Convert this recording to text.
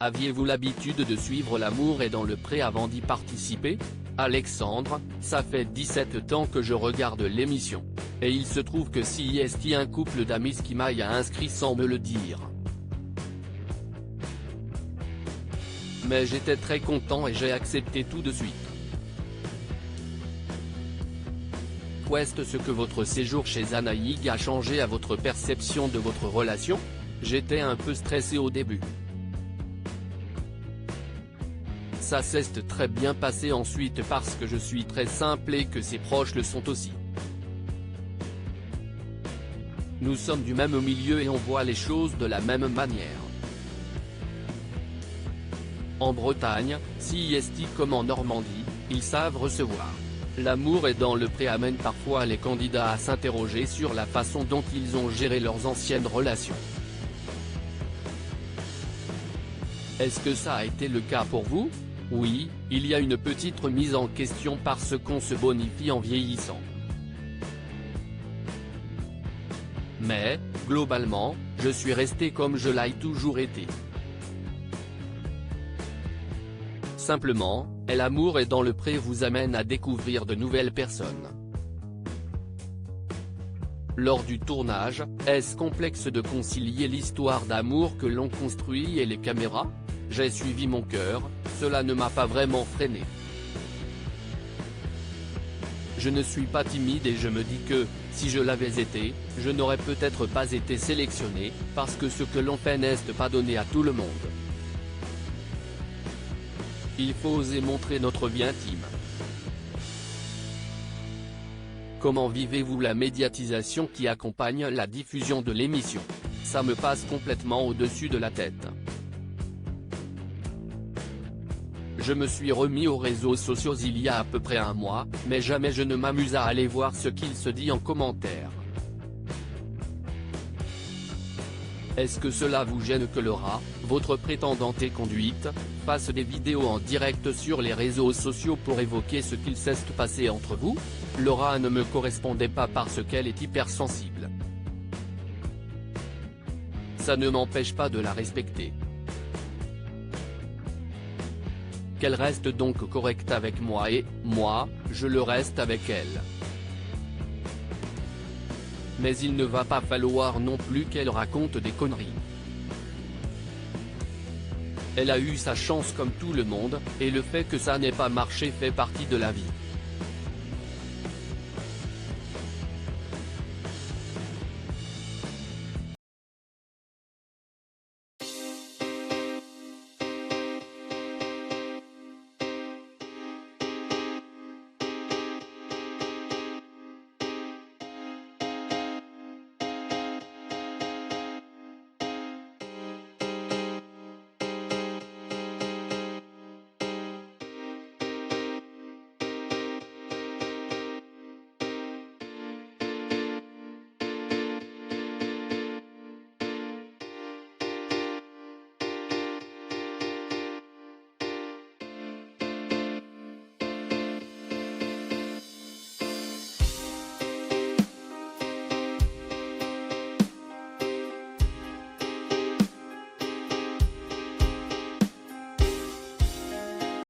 Aviez-vous l'habitude de suivre L'amour est dans le pré avant d'y participer? Alexandre, ça fait 17 ans que je regarde l'émission. Et il se trouve que si est un couple d'amis qui m'a inscrit sans me le dire. Mais j'étais très content et j'ai accepté tout de suite. Qu'est-ce que votre séjour chez Anaïg a changé à votre perception de votre relation? J'étais un peu stressé au début. Ça s'est très bien passé ensuite parce que je suis très simple et que ses proches le sont aussi. Nous sommes du même milieu et on voit les choses de la même manière. En Bretagne, si comme en Normandie, ils savent recevoir. L'amour est dans le pré amène parfois les candidats à s'interroger sur la façon dont ils ont géré leurs anciennes relations. Est-ce que ça a été le cas pour vous? Oui, il y a une petite remise en question parce qu'on se bonifie en vieillissant. Mais, globalement, je suis resté comme je l'ai toujours été. Simplement, l'amour est dans le pré vous amène à découvrir de nouvelles personnes. Lors du tournage, est-ce complexe de concilier l'histoire d'amour que l'on construit et les caméras? J'ai suivi mon cœur, cela ne m'a pas vraiment freiné. Je ne suis pas timide et je me dis que, si je l'avais été, je n'aurais peut-être pas été sélectionné, parce que ce que l'on fait n'est pas donné à tout le monde. Il faut oser montrer notre vie intime. Comment vivez-vous la médiatisation qui accompagne la diffusion de l'émission? Ça me passe complètement au-dessus de la tête. Je me suis remis aux réseaux sociaux il y a à peu près un mois, mais jamais je ne m'amuse à aller voir ce qu'il se dit en commentaire. Est-ce que cela vous gêne que Laura, votre prétendante et conduite, fasse des vidéos en direct sur les réseaux sociaux pour évoquer ce qu'il s'est passé entre vous? Laura ne me correspondait pas parce qu'elle est hypersensible. Ça ne m'empêche pas de la respecter. Qu'elle reste donc correcte avec moi et, moi, je le reste avec elle. Mais il ne va pas falloir non plus qu'elle raconte des conneries. Elle a eu sa chance comme tout le monde, et le fait que ça n'ait pas marché fait partie de la vie.